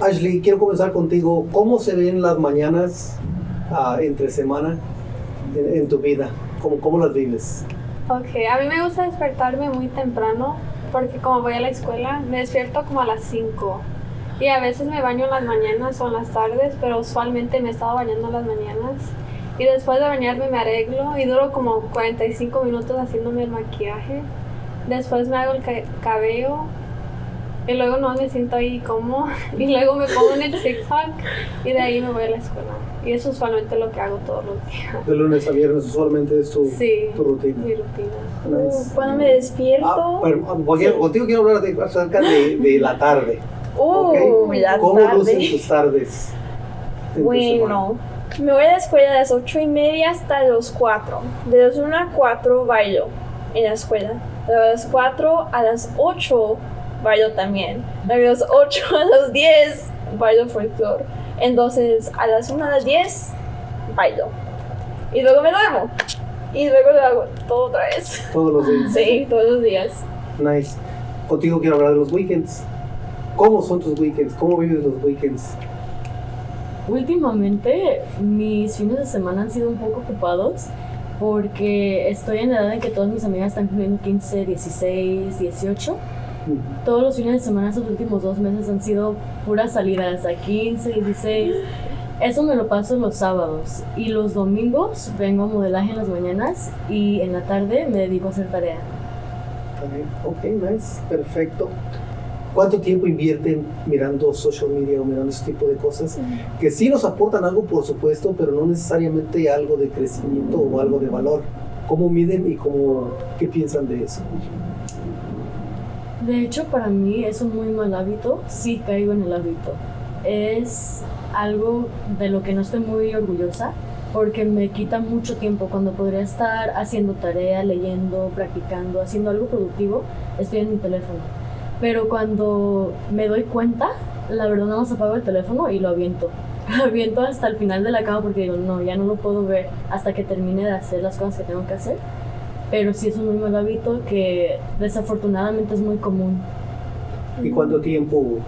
Ashley, quiero comenzar contigo. ¿Cómo se ven las mañanas entre semana en tu vida? ¿Cómo las vives? Ok, a mí me gusta despertarme muy temprano porque como voy a la escuela, me despierto como a las 5. Y a veces me baño en las mañanas o en las tardes, pero usualmente me he estado bañando en las mañanas. Y después de bañarme me arreglo y duro como 45 minutos haciéndome el maquillaje. Después me hago el cabello y luego no me siento ahí como y luego me pongo en el TikTok y de ahí me voy a la escuela. Y eso es usualmente lo que hago todos los días. De lunes a viernes usualmente es tu rutina. Mi rutina. Nice. Cuando me despierto... Contigo quiero hablar acerca de la tarde. ¿Okay? La ¿Cómo tarde. lucen tus tardes? Bueno, me voy a la escuela de las 8:30 hasta los 4. De las 1 a 4 bailo en la escuela. De las 4 a las 8 bailo también. De las 8 a las 10 bailo folclore. Entonces a las 1 a las 10 bailo. Y luego me duermo. Y luego lo hago todo otra vez. Todos los días. Sí, todos los días. Nice. Contigo quiero hablar de los weekends. ¿Cómo son tus weekends? ¿Cómo vives los weekends? Últimamente mis fines de semana han sido un poco ocupados porque estoy en la edad en que todas mis amigas están cumpliendo 15, 16, 18. Todos los fines de semana estos últimos 2 meses han sido puras salidas a 15, 16. Eso me lo paso los sábados y los domingos vengo a modelaje en las mañanas y en la tarde me dedico a hacer tarea. Ok, nice, perfecto. ¿Cuánto tiempo invierten mirando social media o mirando ese tipo de cosas? Que sí nos aportan algo, por supuesto, pero no necesariamente algo de crecimiento o algo de valor. ¿Cómo miden y qué piensan de eso? De hecho, para mí es un muy mal hábito, sí caigo en el hábito. Es algo de lo que no estoy muy orgullosa porque me quita mucho tiempo cuando podría estar haciendo tarea, leyendo, practicando, haciendo algo productivo, estoy en mi teléfono. Pero cuando me doy cuenta, la verdad nada más apago el teléfono y lo aviento. Lo aviento hasta el final de la cama porque digo, no, ya no lo puedo ver hasta que termine de hacer las cosas que tengo que hacer. Pero sí es un muy mal hábito que desafortunadamente es muy común. ¿Y cuánto tiempo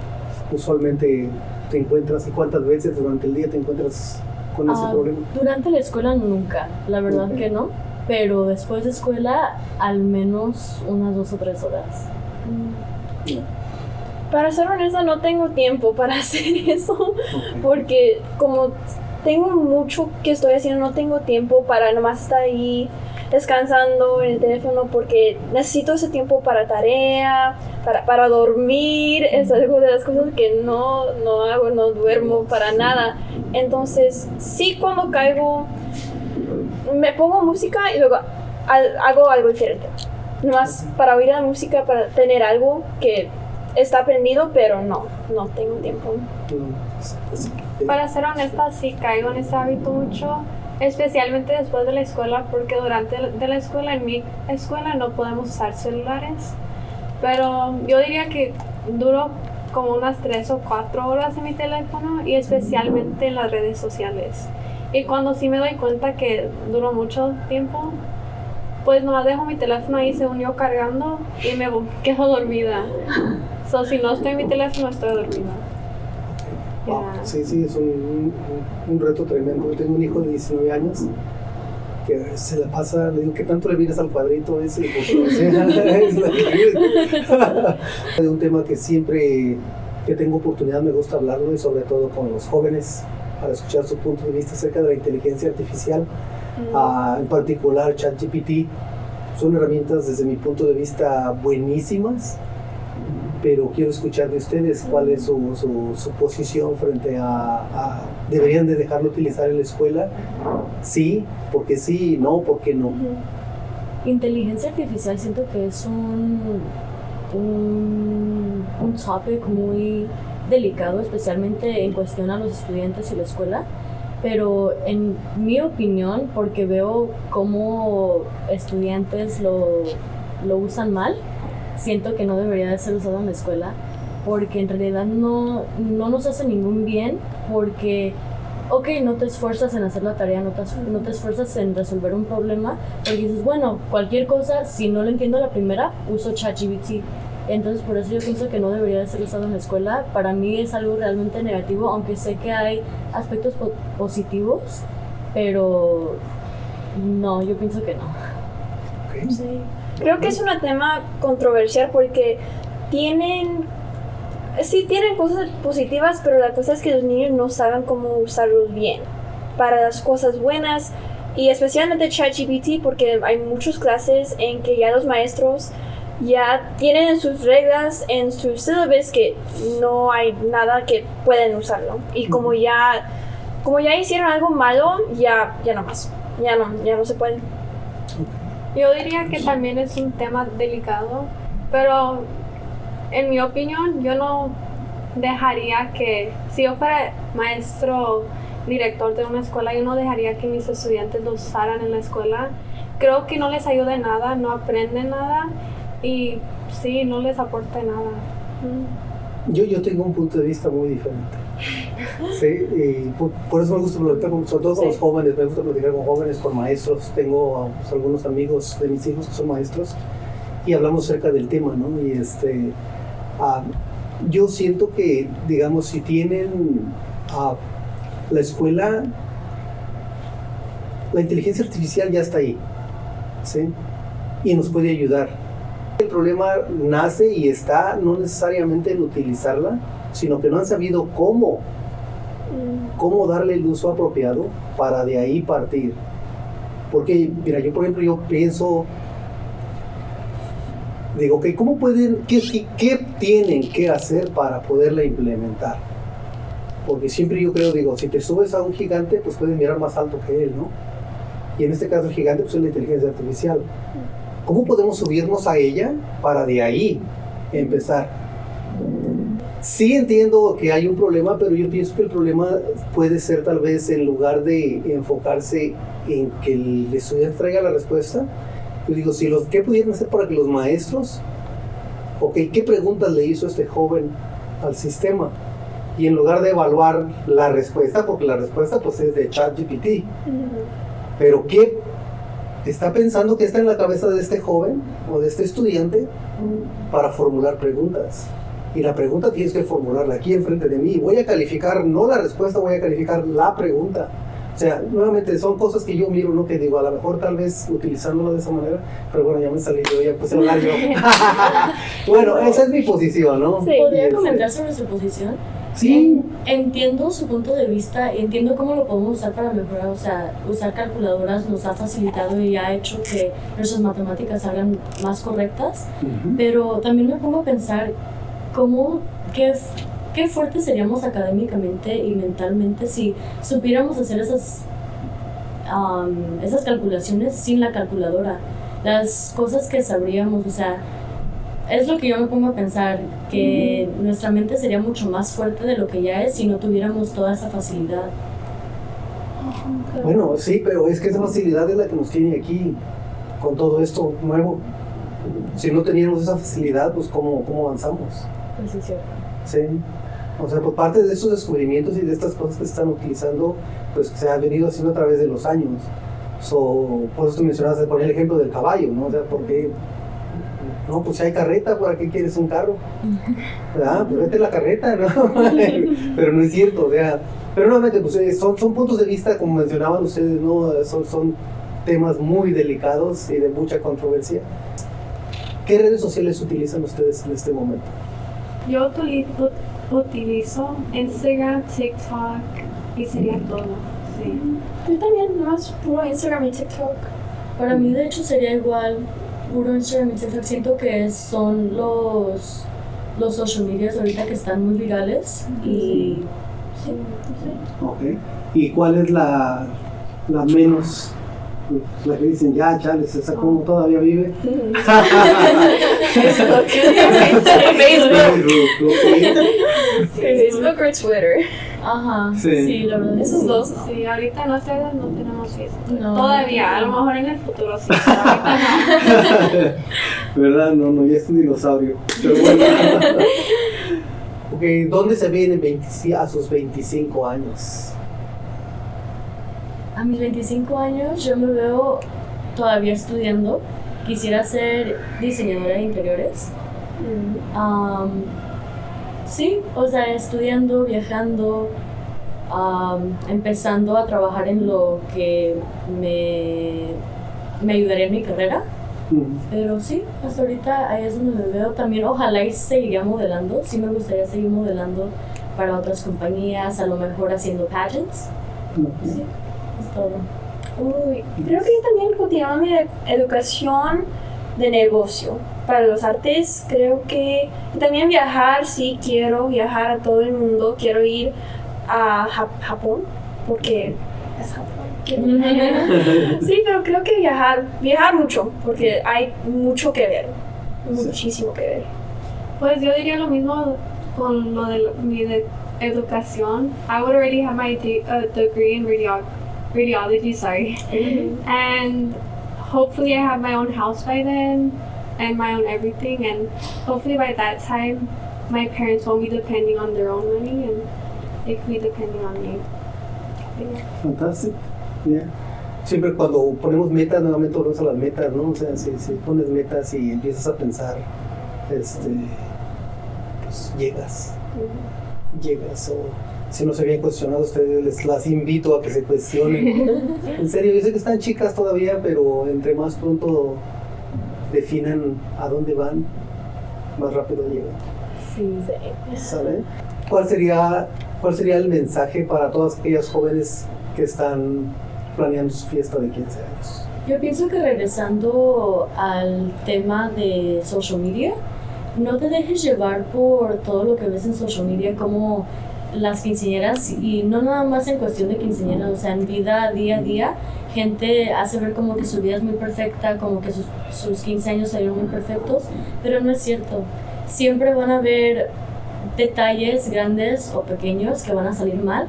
usualmente te encuentras y cuántas veces durante el día te encuentras con ese problema? Durante la escuela nunca, la verdad que no. Pero después de escuela al menos unas 2 o 3 horas. Para ser honesta, no tengo tiempo para hacer eso, porque como tengo mucho que estoy haciendo, no tengo tiempo para nomás estar ahí descansando en el teléfono, porque necesito ese tiempo para tarea, para dormir. Es algo de las cosas que no hago, no duermo para nada. Entonces, sí, cuando caigo, me pongo música y luego hago algo diferente. Nomás para oír la música, para tener algo que está aprendido, pero no tengo tiempo. Para ser honesta, sí caigo en ese hábito mucho, especialmente después de la escuela, porque durante de la escuela, en mi escuela, no podemos usar celulares. Pero yo diría que duro como unas 3 o 4 horas en mi teléfono y especialmente en las redes sociales. Y cuando sí me doy cuenta que duro mucho tiempo, pues nomás dejo mi teléfono ahí según yo cargando y me quedo dormida. So, si no estoy en mi teléfono, estoy dormida. Wow. Sí, es un reto tremendo. Yo tengo un hijo de 19 años que se la pasa, le digo, ¿qué tanto le vienes al cuadrito ese? Porque, o sea, es de un tema que siempre que tengo oportunidad me gusta hablarlo, y sobre todo con los jóvenes, para escuchar su punto de vista acerca de la inteligencia artificial, en particular ChatGPT. Son herramientas desde mi punto de vista buenísimas, pero quiero escuchar de ustedes cuál es su posición frente a ¿deberían de dejarlo utilizar en la escuela? Sí, porque sí, no, porque no. Inteligencia artificial siento que es un topic muy delicado, especialmente en cuestión a los estudiantes y la escuela, pero en mi opinión, porque veo cómo estudiantes lo usan mal, siento que no debería de ser usado en la escuela, porque en realidad no nos hace ningún bien, porque ok, no te esfuerzas en hacer la tarea, no te esfuerzas en resolver un problema, porque dices, bueno, cualquier cosa, si no lo entiendo a la primera, uso ChatGPT. Entonces por eso yo pienso que no debería de ser usado en la escuela. Para mí es algo realmente negativo, aunque sé que hay aspectos positivos, pero no, yo pienso que no. Okay. Sí. Creo que es un tema controversial porque tienen cosas positivas, pero la cosa es que los niños no saben cómo usarlos bien para las cosas buenas, y especialmente ChatGPT, porque hay muchas clases en que ya los maestros ya tienen en sus reglas, en sus syllabus, que no hay nada que pueden usarlo, y como ya hicieron algo malo, ya no se puede. Yo diría que también es un tema delicado, pero en mi opinión, yo no dejaría que, si yo fuera maestro, director de una escuela, yo no dejaría que mis estudiantes lo usaran en la escuela. Creo que no les ayuda en nada, no aprenden nada y sí, no les aporta nada. Yo tengo un punto de vista muy diferente. Sí, y por eso me gusta platicar sobre todo con los jóvenes, me gusta platicar con jóvenes, con maestros. Tengo algunos amigos de mis hijos que son maestros y hablamos acerca del tema, ¿no? Y yo siento que, digamos, si tienen la escuela, la inteligencia artificial ya está ahí, ¿sí? Y nos puede ayudar. El problema nace y está no necesariamente en utilizarla, sino que no han sabido cómo darle el uso apropiado para de ahí partir. Porque, mira, yo por ejemplo, yo pienso, digo, okay, ¿cómo pueden, qué tienen que hacer para poderla implementar? Porque siempre yo creo, digo, si te subes a un gigante, pues puedes mirar más alto que él, ¿no? Y en este caso el gigante pues es la inteligencia artificial. ¿Cómo podemos subirnos a ella para de ahí empezar? Sí entiendo que hay un problema, pero yo pienso que el problema puede ser tal vez, en lugar de enfocarse en que el estudiante traiga la respuesta, yo digo, ¿qué pudieran hacer para que los maestros, qué preguntas le hizo este joven al sistema? Y en lugar de evaluar la respuesta, porque la respuesta pues es de ChatGPT, pero ¿qué está pensando, que está en la cabeza de este joven o de este estudiante para formular preguntas? Y la pregunta tienes que formularla aquí enfrente de mí. Voy a calificar no la respuesta, voy a calificar la pregunta. O sea, nuevamente son cosas que yo miro, ¿no? Que digo, a lo mejor tal vez utilizándolo de esa manera, pero bueno, ya me salí yo, ya puse a hablar yo. Bueno, esa es mi posición, ¿no? Sí. ¿Podría comentar sobre su posición? Sí. Entiendo su punto de vista, entiendo cómo lo podemos usar para mejorar, o sea, usar calculadoras nos ha facilitado y ha hecho que nuestras matemáticas salgan más correctas, pero también me pongo a pensar qué fuertes seríamos académicamente y mentalmente si supiéramos hacer esas calculaciones sin la calculadora. Las cosas que sabríamos, o sea, es lo que yo me pongo a pensar, que nuestra mente sería mucho más fuerte de lo que ya es si no tuviéramos toda esa facilidad. Bueno, sí, pero es que esa facilidad es la que nos tiene aquí con todo esto nuevo. Si no teníamos esa facilidad, pues ¿cómo avanzamos? Pues sí, cierto. Sí. O sea, por parte de esos descubrimientos y de estas cosas que se están utilizando, pues se ha venido haciendo a través de los años. Por eso tú mencionaste, poner el ejemplo del caballo, ¿no? O sea, porque no, pues si hay carreta, ¿para qué quieres un carro? ¿Verdad? Pues vete la carreta, ¿no? Pero no es cierto, o sea. Pero nuevamente, pues son puntos de vista, como mencionaban ustedes, ¿no? Son temas muy delicados y de mucha controversia. ¿Qué redes sociales utilizan ustedes en este momento? Yo utilizo Instagram, TikTok y sería todo. Sí. Yo también, nomás puro Instagram y TikTok. Para mí, de hecho, sería igual puro Instagram y TikTok. Siento que son los social medias ahorita que están muy virales y sí, no sé. Ok. ¿Y cuál es la menos, la que dicen, ya, chales, esa como todavía vive? Facebook. Facebook or Twitter. Ajá, Sí. sí, la verdad. Esos dos. Sí, ahorita no tenemos Facebook. No. Todavía, a lo mejor en el futuro sí, pero ahorita no. ¿Verdad? No, ya es un dinosaurio. Pero bueno. Ok, ¿dónde se ven a sus 25 años? A mis 25 años yo me veo todavía estudiando. Quisiera ser diseñadora de interiores. Sí, o sea, estudiando, viajando, empezando a trabajar en lo que me ayudaría en mi carrera. Pero sí, hasta ahorita ahí es donde me veo. También ojalá y seguiría modelando. Sí me gustaría seguir modelando para otras compañías, a lo mejor haciendo pageants. Sí, es todo. Uy, creo que yo también continuando mi educación de negocio para los artes. Creo que también viajar, sí quiero viajar a todo el mundo. Quiero ir a Japón porque es Japón. Sí, pero creo que viajar mucho porque hay mucho que ver, muchísimo que ver. Pues yo diría lo mismo con lo de mi educación. I would already have my degree in radiology, sorry. And hopefully I have my own house by then and my own everything, and hopefully by that time my parents won't be depending on their own money and they can be depending on me. Yeah. Fantástico. Yeah. Siempre cuando ponemos metas, nuevamente volvemos a las metas, ¿no? O sea, si pones metas y empiezas a pensar, pues llegas. O si no se habían cuestionado ustedes, las invito a que se cuestionen. En serio, yo sé que están chicas todavía, pero entre más pronto definan a dónde van, más rápido llegan. Sí. ¿Saben? ¿Cuál sería el mensaje para todas aquellas jóvenes que están planeando su fiesta de 15 años? Yo pienso que regresando al tema de social media, no te dejes llevar por todo lo que ves en social media, como las quinceañeras, y no nada más en cuestión de quinceañeras, o sea, en vida día a día, gente hace ver como que su vida es muy perfecta, como que sus 15 años salieron muy perfectos, pero no es cierto. Siempre van a haber detalles grandes o pequeños que van a salir mal,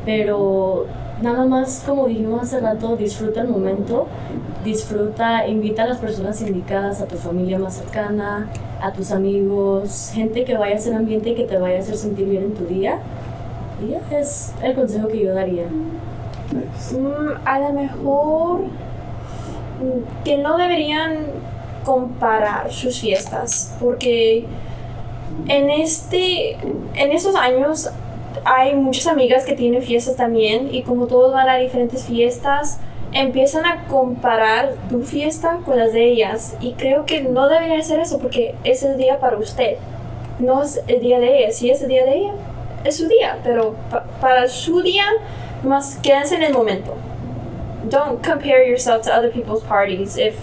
pero nada más, como dijimos hace rato, disfruta el momento, invita a las personas indicadas, a tu familia más cercana, a tus amigos, gente que vaya a hacer ambiente y que te vaya a hacer sentir bien en tu día. Y es el consejo que yo daría. A lo mejor que no deberían comparar sus fiestas, porque en estos años hay muchas amigas que tienen fiestas también, y como todos van a diferentes fiestas, empiezan a comparar tu fiesta con las de ellas, y creo que no debería hacer eso, porque es el día para usted, no es el día de ella. Si es el día de ella, es su día, pero para su día, más quédense en el momento. Don't compare yourself to other people's parties. If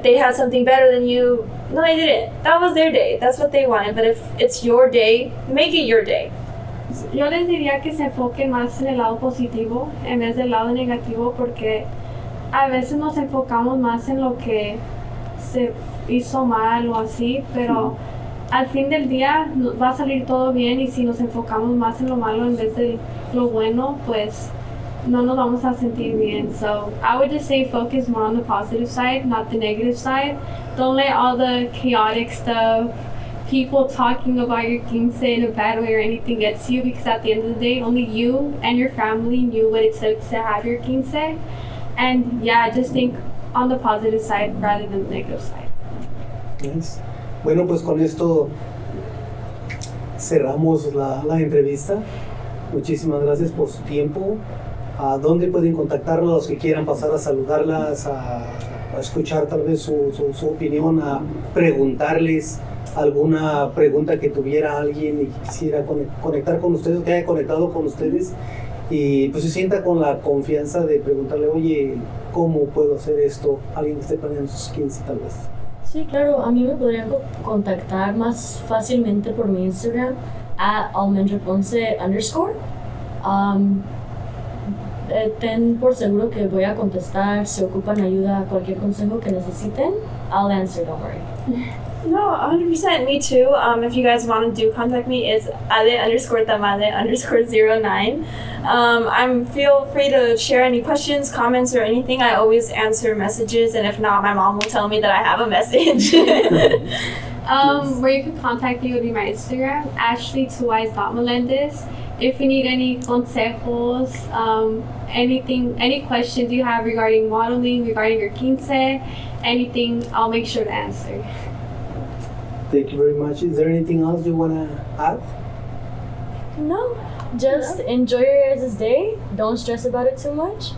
they had something better than you, no, they didn't. That was their day. That's what they wanted. But if it's your day, make it your day. Yo les diría que se enfoquen más en el lado positivo en vez del lado negativo, porque a veces nos enfocamos más en lo que hizo mal o así, pero al fin del día va a salir todo bien, y si nos enfocamos más en lo malo en vez de lo bueno, pues no nos vamos a sentir bien. So I would just say focus more on the positive side, not the negative side. Don't let all the chaotic stuff, people talking about your quince in a bad way or anything get to you, because at the end of the day, only you and your family knew what it took to have your quince. And yeah, just think on the positive side rather than the negative side. Yes. Bueno, pues con esto cerramos la entrevista. Muchísimas gracias por su tiempo. ¿A dónde pueden contactarlas los que quieran pasar a saludarlas, a escuchar tal vez su opinión, a preguntarles alguna pregunta que tuviera alguien y quisiera conectar con ustedes, que haya conectado con ustedes y pues se sienta con la confianza de preguntarle, oye, ¿cómo puedo hacer esto? Alguien que esté planeando sus 15 tal vez. Sí, claro, a mí me podrían contactar más fácilmente por mi Instagram @almendra_. Ten por seguro que voy a contestar si ocupan ayuda, cualquier consejo que necesiten. I'll answer, don't worry. No, 100% me too. If you guys want to contact me, it's ale_tamale_09. Feel free to share any questions, comments, or anything. I always answer messages, and if not, my mom will tell me that I have a message. Where you can contact me would be my Instagram, ashley2wise.melendez. If you need any consejos, any questions you have regarding modeling, regarding your quince, anything, I'll make sure to answer. Thank you very much. Is there anything else you want to add? No, just enjoy your guys' day. Don't stress about it too much.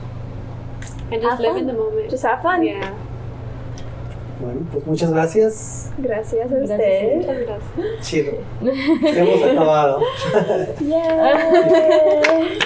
And just Have live fun. in the moment. Just have fun. Yeah. Bueno, pues muchas gracias. Gracias a ustedes. Muchas gracias. Chido. Hemos acabado. Yay!